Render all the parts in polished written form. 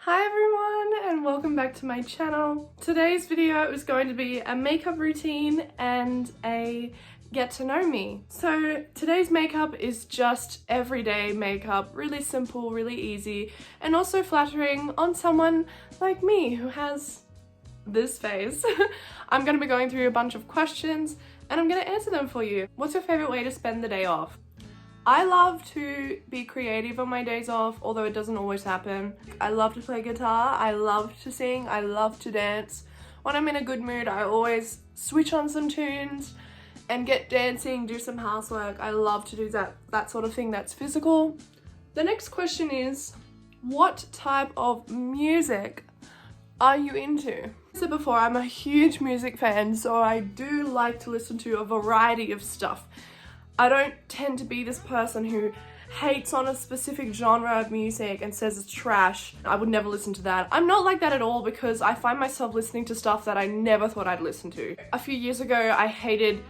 Hi everyone and welcome back to my channel. Today's video is going to be a makeup routine and a get to know me. So today's makeup is just everyday makeup, really simple, really easy, and also flattering on someone like me who has this face. I'm going to be going through a bunch of questions and I'm going to answer them for you. What's your favorite way to spend the day off? I love to be creative on my days off, although it doesn't always happen. I love to play guitar, I love to sing, I love to dance. When I'm in a good mood, I always switch on some tunes and get dancing, do some housework. I love to do that sort of thing that's physical. The next question is, what type of music are you into? As I said before, I'm a huge music fan, so I do like to listen to a variety of stuff. I don't tend to be this person who hates on a specific genre of music and says it's trash. I would never listen to that. I'm not like that at all because I find myself listening to stuff that I never thought I'd listen to. A few years ago, I hated,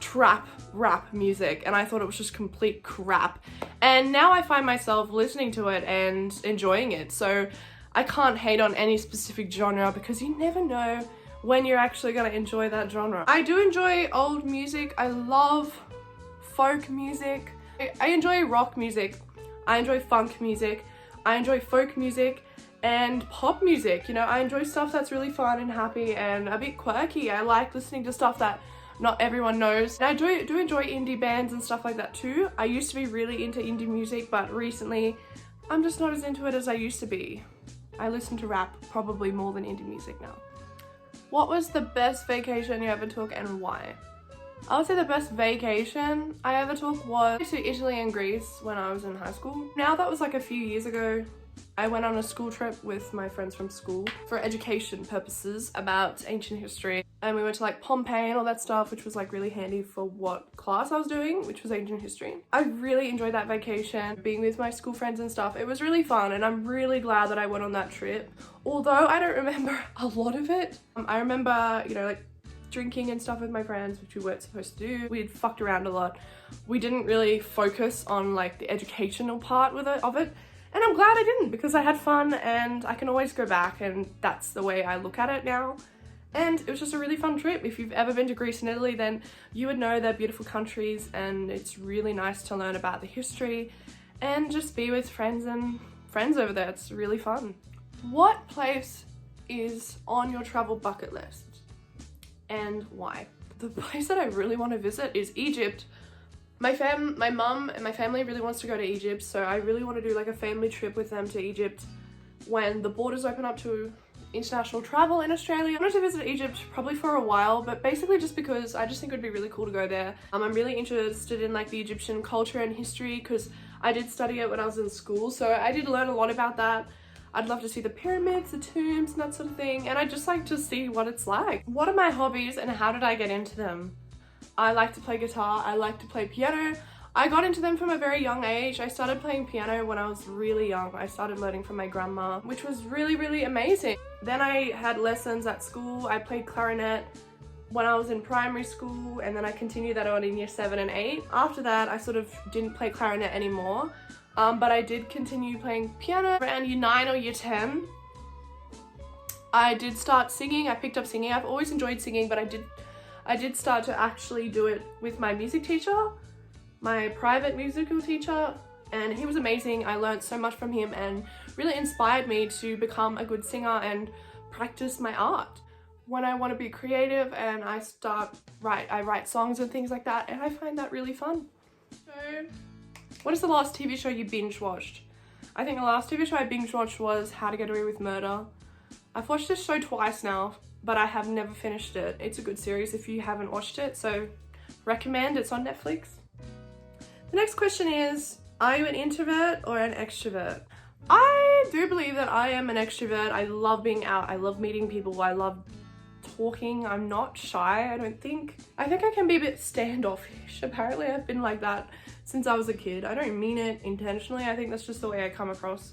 trap rap music and I thought it was just complete crap. And now I find myself listening to it and enjoying it. So I can't hate on any specific genre because you never know when you're actually gonna enjoy that genre. I do enjoy old music. I love folk music. I enjoy rock music, I enjoy funk music, I enjoy folk music and pop music. You know, I enjoy stuff that's really fun and happy and a bit quirky. I like listening to stuff that not everyone knows. And I do enjoy indie bands and stuff like that too. I used to be really into indie music, but recently I'm just not as into it as I used to be. I listen to rap probably more than indie music now. What was the best vacation you ever took and why? I would say the best vacation I ever took was to Italy and Greece when I was in high school. Now that was like a few years ago. I went on a school trip with my friends from school for education purposes about ancient history. And we went to like Pompeii and all that stuff, which was like really handy for what class I was doing, which was ancient history. I really enjoyed that vacation, being with my school friends and stuff. It was really fun and I'm really glad that I went on that trip. Although I don't remember a lot of it. I remember, you know, like drinking and stuff with my friends, which we weren't supposed to do. We'd fucked around a lot. We didn't really focus on like the educational part of it. And I'm glad I didn't because I had fun and I can always go back and that's the way I look at it now. And it was just a really fun trip. If you've ever been to Greece and Italy, then you would know they're beautiful countries and it's really nice to learn about the history and just be with friends over there. It's really fun. What place is on your travel bucket list and why? The place that I really want to visit is Egypt. My mum and my family really wants to go to Egypt, so I really want to do like a family trip with them to Egypt when the borders open up to international travel in Australia. I wanted to visit Egypt probably for a while, but basically just because I just think it would be really cool to go there. I'm really interested in like the Egyptian culture and history because I did study it when I was in school, so I did learn a lot about that. I'd love to see the pyramids, the tombs, and that sort of thing, and I'd just like to see what it's like. What are my hobbies and how did I get into them? I like to play guitar, I like to play piano. I got into them from a very young age. I started playing piano when I was really young. I started learning from my grandma, which was really, really amazing. Then I had lessons at school. I played clarinet when I was in primary school, and then I continued that on in year 7 and 8. After that, I sort of didn't play clarinet anymore, but I did continue playing piano. Around year 9 or year 10, I did start singing. I picked up singing. I've always enjoyed singing, but I did start to actually do it with my music teacher, my private musical teacher, and he was amazing. I learned so much from him and really inspired me to become a good singer and practice my art. When I want to be creative and I write songs and things like that, and I find that really fun. So, what is the last TV show you binge watched? I think the last TV show I binge watched was How to Get Away with Murder. I've watched this show twice now, but I have never finished it. It's a good series if you haven't watched it, so recommend. It's on Netflix. The next question is, are you an introvert or an extrovert? I do believe that I am an extrovert. I love being out. I love meeting people. I love talking. I'm not shy, I don't think. I think I can be a bit standoffish. Apparently I've been like that since I was a kid. I don't mean it intentionally. I think that's just the way I come across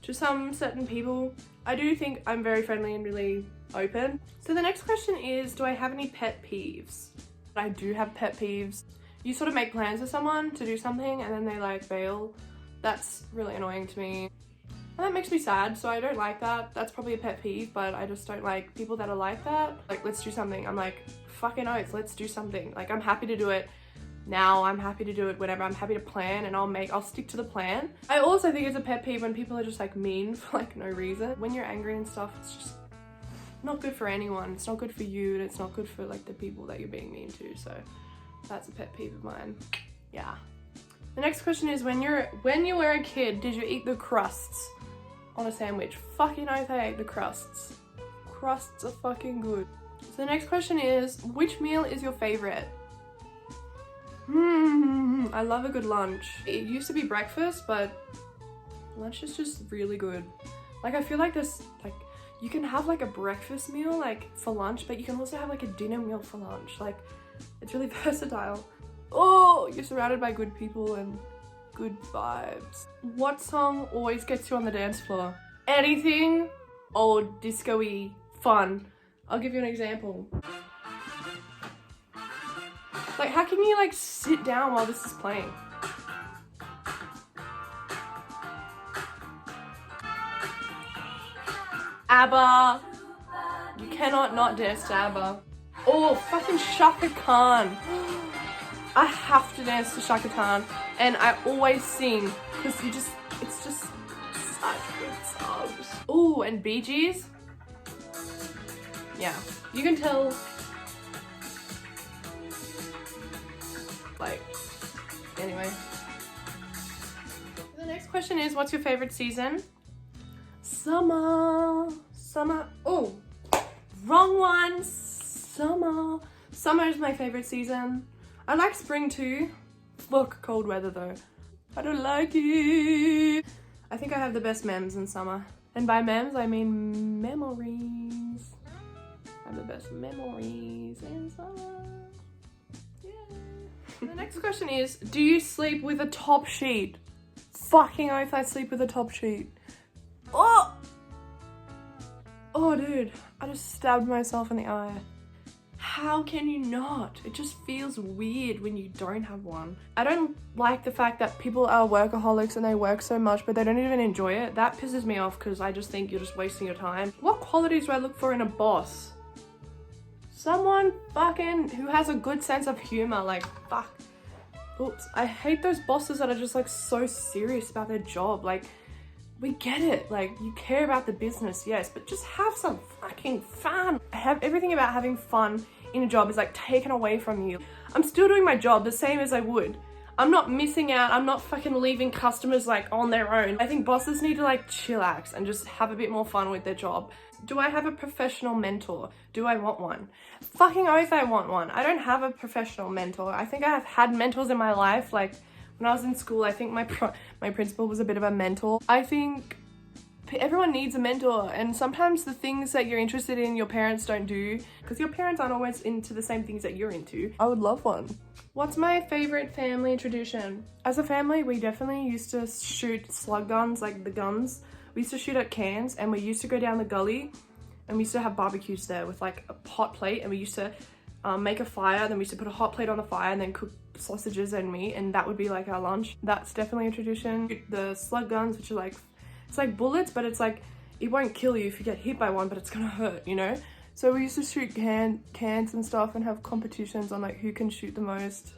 to some certain people. I do think I'm very friendly and really open. So the next question is, do I have any pet peeves? I do have pet peeves. You sort of make plans with someone to do something and then they like bail. That's really annoying to me. And that makes me sad, so I don't like that. That's probably a pet peeve, but I just don't like people that are like that. Like, let's do something. I'm like, fucking oath, let's do something. Like, I'm happy to do it now, I'm happy to do it whenever. I'm happy to plan, and I'll stick to the plan. I also think it's a pet peeve when people are just like mean for like no reason. When you're angry and stuff, it's just not good for anyone. It's not good for you, and it's not good for like the people that you're being mean to. So that's a pet peeve of mine. Yeah. The next question is, when you were a kid, did you eat the crusts on a sandwich? Fucking oath, I ate the crusts. Crusts are fucking good. So the next question is, which meal is your favorite? I love a good lunch. It used to be breakfast, but lunch is just really good. Like, I feel like you can have like a breakfast meal like for lunch, but you can also have like a dinner meal for lunch. Like, it's really versatile. Oh, you're surrounded by good people and good vibes. What song always gets you on the dance floor? Anything old disco-y fun. I'll give you an example. Like, how can you like sit down while this is playing? ABBA. You cannot not dance to ABBA. Oh, fucking Shaka Khan. I have to dance to Shaka Khan, and I always sing because it's just such good songs. Oh, and Bee Gees. Yeah, you can tell. Like, anyway. The next question is, what's your favorite season? Summer. Oh, wrong one. Summer is my favorite season. I like spring too. Fuck cold weather though. I don't like it. I think I have the best memes in summer. And by memes, I mean memories. I have the best memories in summer. The next question is, do you sleep with a top sheet? Fucking oath, I sleep with a top sheet. Oh! Oh, dude, I just stabbed myself in the eye. How can you not? It just feels weird when you don't have one. I don't like the fact that people are workaholics and they work so much, but they don't even enjoy it. That pisses me off because I just think you're just wasting your time. What qualities do I look for in a boss? Someone fucking who has a good sense of humor, like, fuck. Oops. I hate those bosses that are just like so serious about their job. Like, we get it. Like, you care about the business, yes, but just have some fucking fun. Everything about having fun in a job is like taken away from you. I'm still doing my job the same as I would. I'm not missing out. I'm not fucking leaving customers like on their own. I think bosses need to like chillax and just have a bit more fun with their job. Do I have a professional mentor? Do I want one? Fucking oath I want one. I don't have a professional mentor. I think I have had mentors in my life. Like, when I was in school, I think my principal was a bit of a mentor. I think everyone needs a mentor, and sometimes the things that you're interested in, your parents don't do, because your parents aren't always into the same things that you're into. I would love one. What's my favorite family tradition? As a family, we definitely used to shoot slug guns, like the guns. We used to shoot at cans, and we used to go down the gully, and we used to have barbecues there with like a hot plate, and we used to make a fire, then we used to put a hot plate on the fire and then cook sausages and meat, and that would be like our lunch. That's definitely a tradition. The slug guns, which are like, it's like bullets, but it's like, it won't kill you if you get hit by one, but it's gonna hurt, you know? So we used to shoot cans and stuff and have competitions on like who can shoot the most.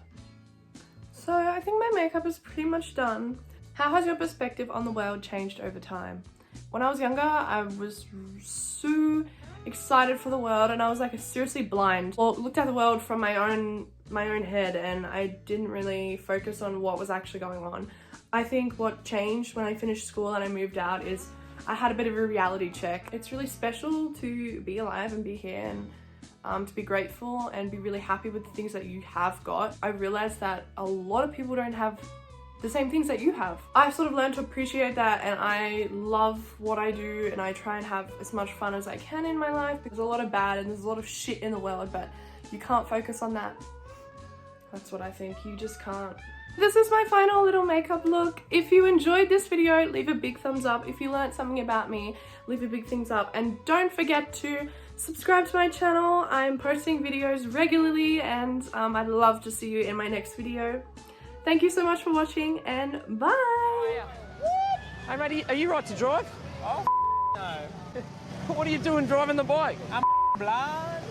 So I think my makeup is pretty much done. How has your perspective on the world changed over time? When I was younger, I was so excited for the world, and I was like seriously blind. Well, looked at the world from my own head, and I didn't really focus on what was actually going on. I think what changed when I finished school and I moved out is I had a bit of a reality check. It's really special to be alive and be here, and to be grateful and be really happy with the things that you have got. I realized that a lot of people don't have the same things that you have. I've sort of learned to appreciate that, and I love what I do, and I try and have as much fun as I can in my life, because there's a lot of bad and there's a lot of shit in the world, but you can't focus on that. That's what I think. You just can't. This is my final little makeup look. If you enjoyed this video, leave a big thumbs up. If you learned something about me, leave a big thumbs up, and don't forget to subscribe to my channel. I'm posting videos regularly, and I'd love to see you in my next video. Thank you so much for watching, and bye! Hey, mate, are you right to drive? Oh, no. What are you doing driving the bike? I'm blind.